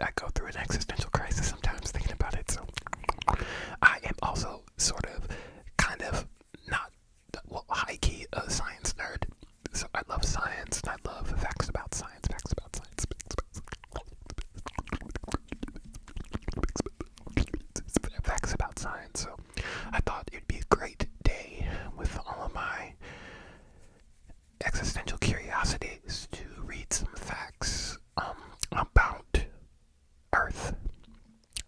I go through an existential crisis sometimes thinking about it. So I am also sort of, kind of, not, well, high key a science nerd. So I love science and I love facts about science, facts about science. So I thought it'd be a great day with all of my existential curiosities to read some facts about Earth.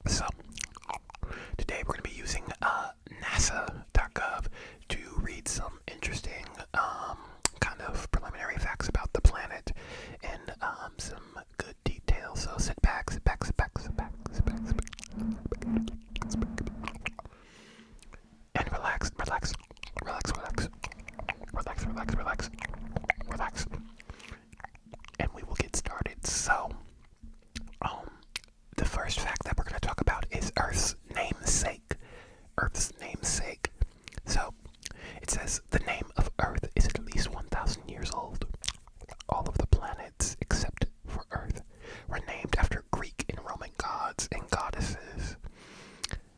So today we're going to be using NASA.gov to read some interesting kind of preliminary facts about the planet and some good details. So sit back, and relax, and we will get started. So, the first fact that we're going to talk about is Earth's namesake. Earth's namesake. So, it says the name of Earth is at least 1,000 years old. All of the planets, except for Earth, were named after Greek and Roman gods and goddesses.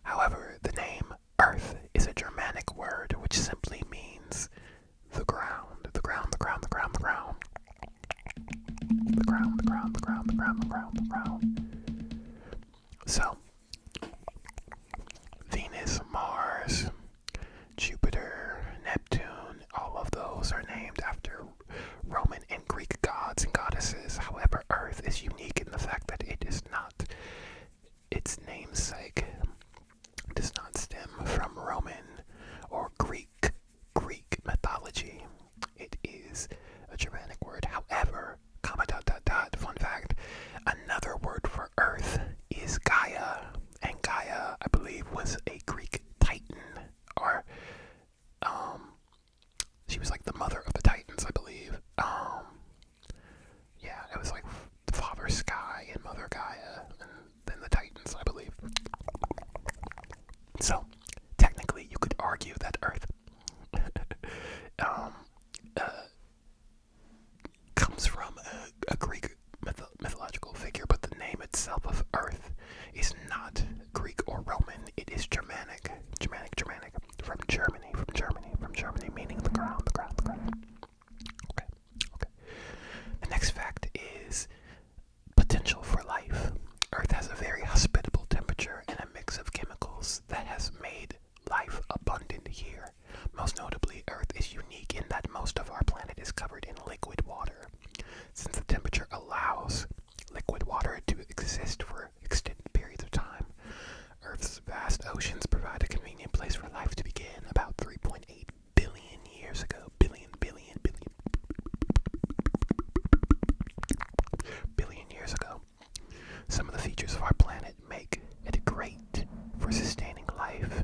However, the name Earth is a Germanic word which simply means the ground. The ground. So, Venus, Mars, Jupiter, Neptune, all of those are named after Roman and Greek gods and goddesses. However, Earth is unique in the fact that it is not, its namesake does not stem from Roman or Greek mythology. It is a Germanic word. However, fun fact, another word for Earth is Gaia. And Gaia, I believe, was a Greek titan, or she was like the mother of the Titans, I believe. Yeah, it was like Father Sky and Mother Gaia, and then the Titans, I believe. So, technically, you could argue that Earth comes from a Greek mythological figure, but the name itself of Earth is not Greek or Roman. It is Germanic, from Germany, meaning the ground. Okay. The next fact is potential for life. Earth has a very hospitable temperature and a mix of chemicals that has made life abundant here. Most notably, Earth is unique in that most of our planet is covered in liquid water. Since the temperature allows liquid water to exist for extended periods of time, Earth's vast oceans provide a convenient place for life to begin about 3.8 billion years ago. Billion years ago. Some of the features of our planet make it great for sustaining life.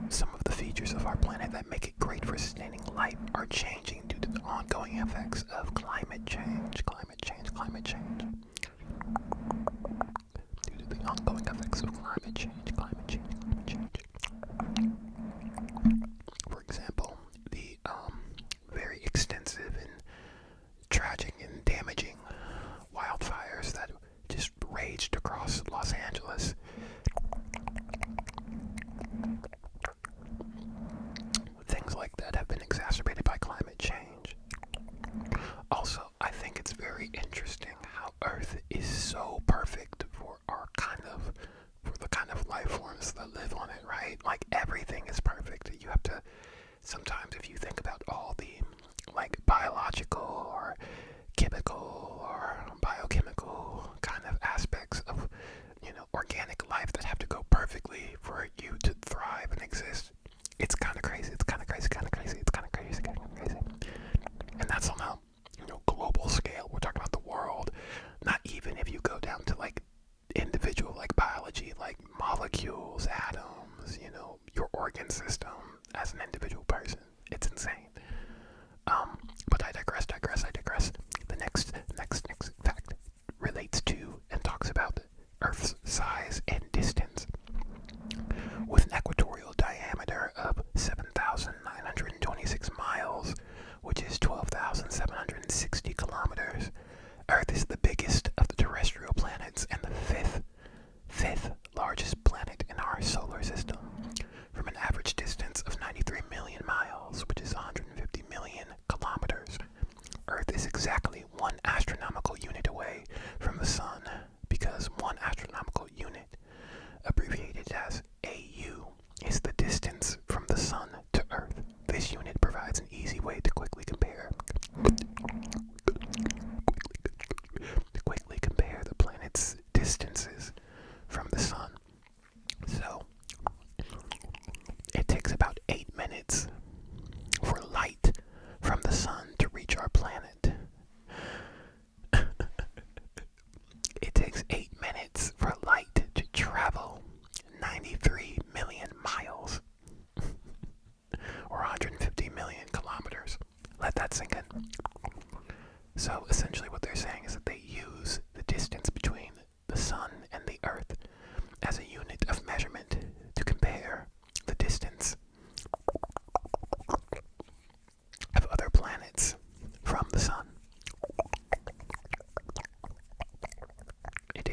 Some of the features of our planet that make it great for sustaining life are changing due to the ongoing effects of climate change. Due to the ongoing effects of climate change. For example, the very extensive and tragic and damaging wildfires that just raged across Los Angeles. Things like that have been exacerbated by climate change. Also, I think it's very interesting how Earth is so perfect for the kind of life forms that live on it, right? Like, everything is perfect. You have to, sometimes if you think about all the, like, biological or chemical or biochemical kind of aspects of, organic life that have to go perfectly for you to thrive and exist. It's kind of crazy. And that's on a, global scale. We're talking about the world. Not even if you go down to, like, individual, like, biology, like molecules, atoms, your organ system as an individual person. It's insane. But I digress. The next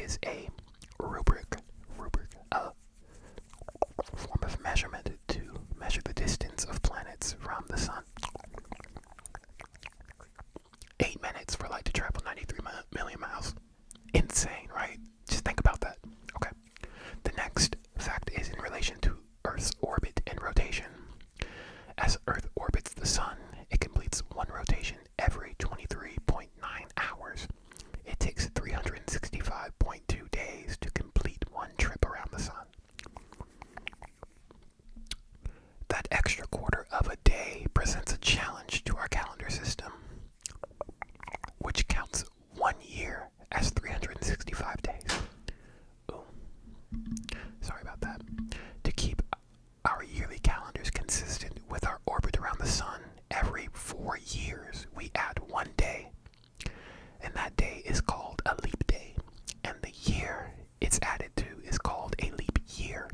is a rubric, a form of measurement to measure the distance of planets from the sun. 8 minutes for light to travel 93 million miles. Insane, right? Just think about that. Okay. The next fact is in relation to Earth's orbit and rotation. As Earth orbits the sun, it completes one rotation every 23.9 hours. It takes 365.2 days to complete one trip around the sun. That extra quarter of a day presents a challenge to our calendar system, which counts 1 year as 365 days. Ooh. Sorry about that. To keep our yearly calendars consistent with our orbit around the sun, every 4 years we add 1 day, and that day is called a leap day, and the year it's added to is called a leap year.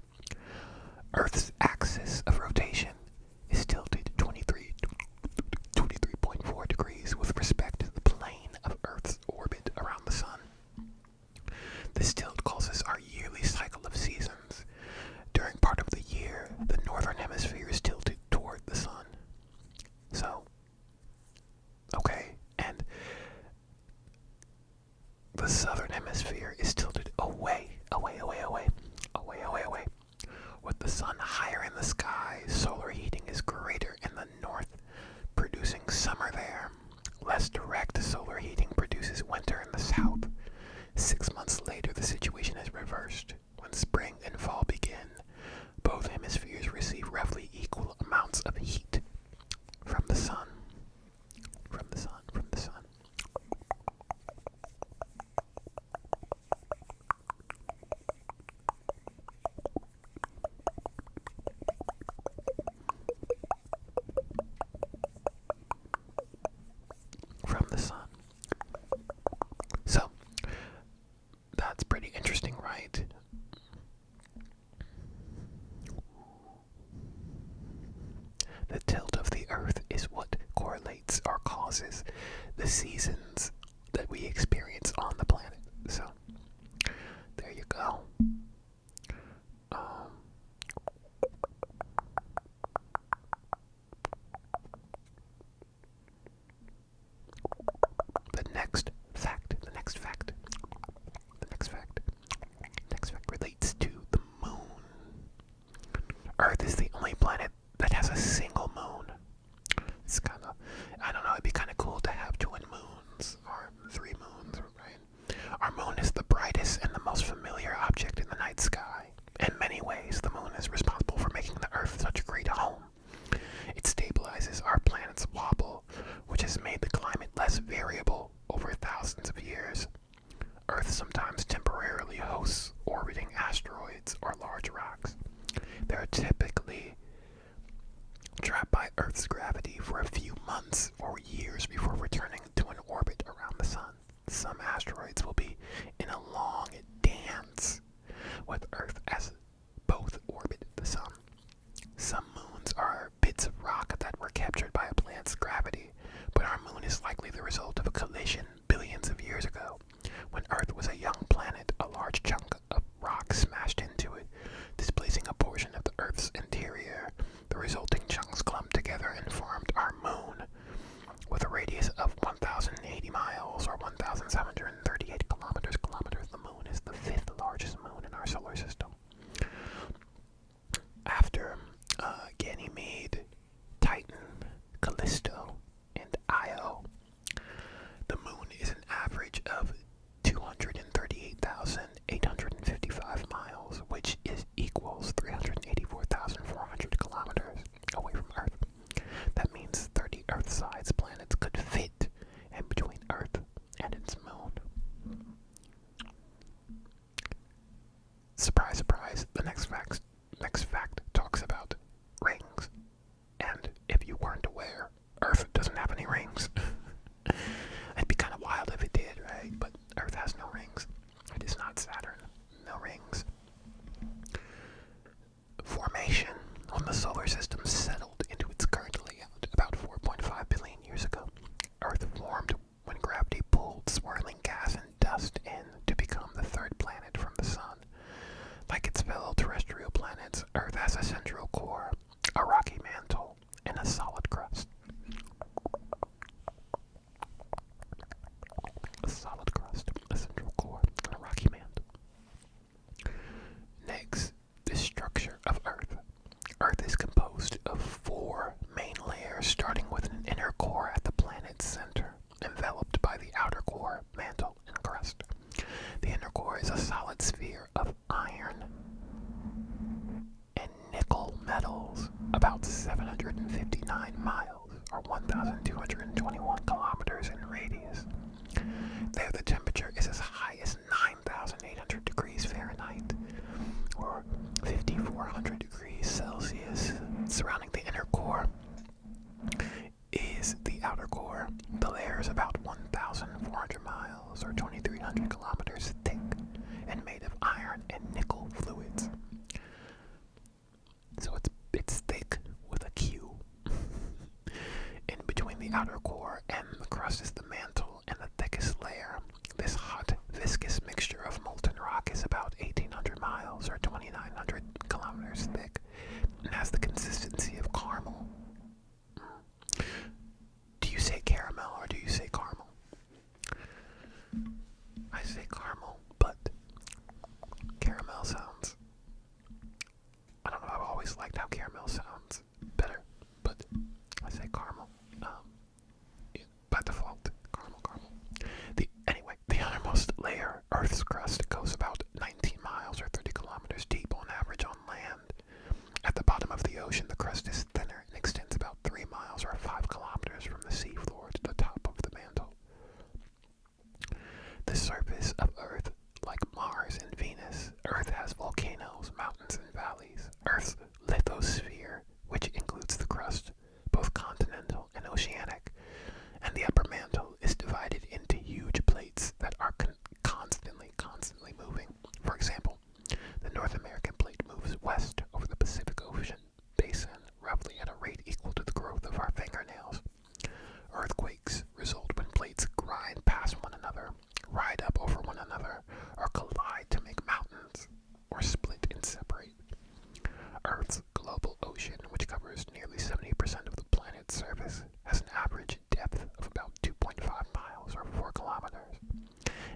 Earth's axis of rotation is tilted 23.4 degrees with respect to the plane of Earth's orbit around the sun. This tilt causes our yearly cycle of seasons. During part of the year, the northern hemisphere is tilted toward the sun. So, okay, and the southern hemisphere is tilted away. With the sun higher in the sky, solar heating is greater in the north, producing summer there. Less direct solar heating produces winter in the south. 6 months later, the situation is reversed. When spring and fall begin, both hemispheres receive roughly equal amounts of heat from the sun. So, that's pretty interesting, right? The tilt of the Earth is what correlates or causes the seasons that we experience on the planet. So, there you go. The next fact relates to the moon. Earth is the only planet that has a single moon. It's kind of, I don't know, it'd be kind of cool to have twin moons or 3 moons, right? Our moon is the brightest and the most familiar object in the night sky. In many ways, the moon is responsible for making the Earth such a great home. It stabilizes our planet's wobble, which has made the climate less variable over thousands of years. Earth sometimes temporarily hosts orbiting asteroids or large rocks. They are typically trapped by Earth's gravity for a few months or years before returning to an orbit around the sun. Some asteroids will be in a long dance with Earth as both orbit the sun. Some moons are bits of rock that were captured by a planet's gravity, but our moon is likely the result of a collision billions of years ago. When Earth was a young planet, a large chunk of rock smashed into it, displacing a portion of the Earth's interior. The resulting chunks clumped together and formed our moon. With a radius of 1,080 miles or 1,738 kilometers, the moon is the 5th largest moon in our solar system. After Ganymede, Titan, Callisto, and Io, the moon is an average of 238,855 miles, which equals 384,400 kilometers away from Earth. That means 30 Earth-sized planets could fit in between Earth and its moon. Surprise, surprise, the next fact talks about rings. And if you weren't aware, Earth doesn't have any rings. It'd be kind of wild if it did, right? But Earth has no rings. about 759 miles, or 1,221 kilometers in radius. There, the temperature is as high as 9,800 degrees Fahrenheit, or 5,400 degrees Celsius. Surrounding the inner core is the outer core. The layer is about 1,400 miles, or 2,300 kilometers thick, and made of iron and nickel fluids. So it's thick with a Q. In between the outer core and the crust is the mantle and the thickest layer. This hot, viscous mixture of molten rock is about 1,800 miles, or 2,900 kilometers thick, and has the consistency of caramel. Do you say caramel or do you say caramel? I say caramel, but caramel sounds, I don't know, I've always liked how caramel sounds better, but I say caramel. By default, caramel. Anyway, the outermost layer, Earth's crust, goes about 19 miles or 30 kilometers deep on average on land. At the bottom of the ocean, the crust is thinner and extends about 3 miles or 5 kilometers from the seafloor to the top of the mantle. The surface of Earth, like Mars and Venus, Earth has volcanoes, mountains, and valleys. Earth's lithosphere, which includes the crust, both continental and oceanic, and the upper mantle, is divided into huge plates that are constantly moving. For example, the North American plate moves west over the Pacific Ocean basin, roughly at a rate equal to the growth of our fingernails. Earthquakes result when plates grind past one another, ride up over one another, or collide to make mountains, or split and separate. Earth's global ocean, which covers nearly 70% of the planet's surface, has an average depth of about 2.5 miles or 4 kilometers,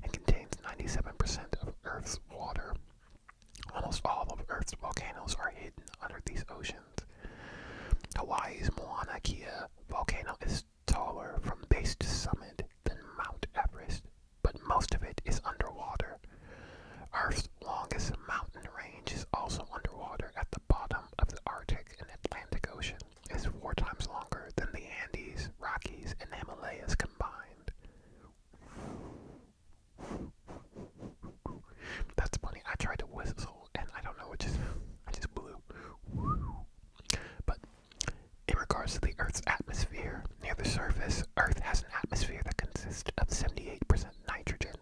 and contains 97% of Earth's water. Almost all of Earth's volcanoes are hidden under these oceans. Hawaii's Mauna Kea volcano is taller from base to summit than Mount Everest, but most of it is underwater. Earth's longest mountain range is also underwater at the bottom of the Arctic and Atlantic Ocean. It is 4 times longer than the Andes, Rockies, and Himalayas combined. That's funny. I tried to whistle and I don't know, I just blew. But in regards to the Earth's atmosphere, near the surface, Earth has an atmosphere that consists of 78% nitrogen,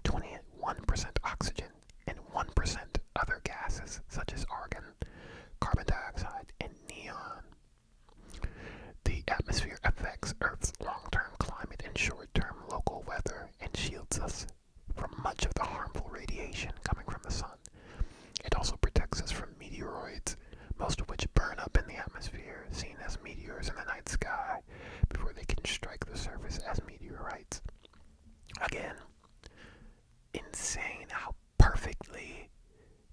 21% oxygen, and 1% other gases such as argon, carbon dioxide, and neon. The atmosphere affects Earth's long-term climate and short-term local weather and shields us from much of the harmful radiation coming from the sun. It also protects us from meteoroids, most of which burn up in the atmosphere, seen as meteors in the night sky, before they can strike the surface as meteorites. Again, insane how perfectly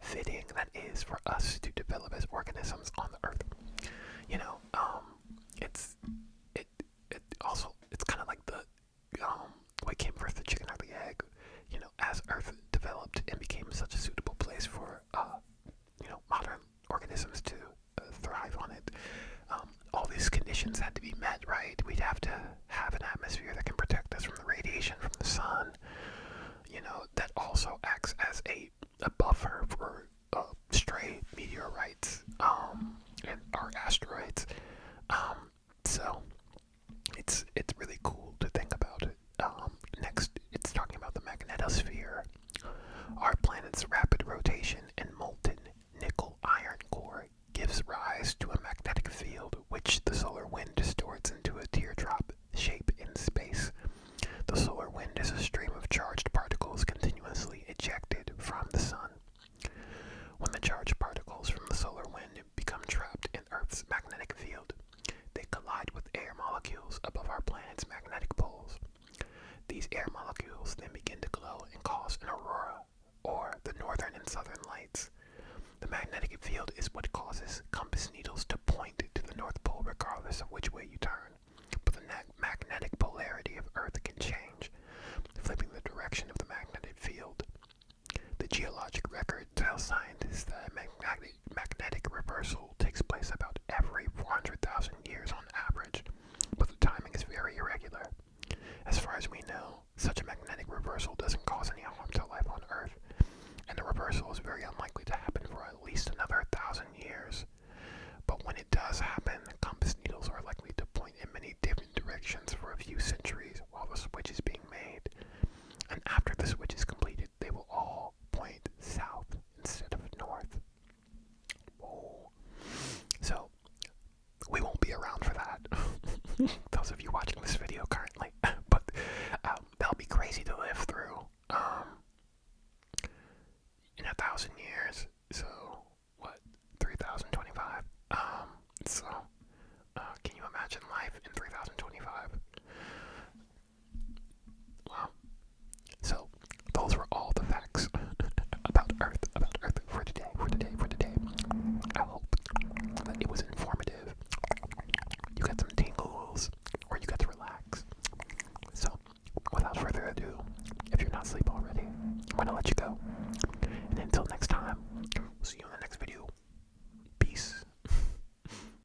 fitting that is for us to develop as organisms on the Earth. You know, it's kind of like the what came first, the chicken or the egg. You know, as Earth developed and became such a suitable place for modern organisms to thrive on it, all these conditions had to be met, right? We'd have to have an atmosphere that can protect us from the radiation from the sun, that also acts as a buffer for stray meteorites or asteroids. So it's really cool to think about it. Next, it's talking about the magnetosphere. Our planet's rapid rotation and molten nickel-iron core gives rise to a magnetic field which the solar wind distorts into a teardrop shape in space. The solar wind is a stream of charged particles continuously ejected from the sun. When the charged particles from the solar wind become trapped in Earth's magnetic field, they collide with air molecules above our planet's magnetic poles. These air molecules then begin to glow and cause an aurora, or the northern and southern lights. The magnetic field is what causes compass needles to point to the North Pole regardless of which way you turn. But the magnetic polarity of Earth can change, flipping the direction of the magnetic field. The geologic record tells scientists that magnetic reversal takes place about every 1,000 years. So, what? 3,025. So, can you imagine life in 3,025? Wow. So, those were all the facts about Earth for today. I hope that it was informative. You got some tingles, or you got to relax. So, without further ado, if you're not asleep already, I'm gonna let you go. And until next time, we'll see you in the next video.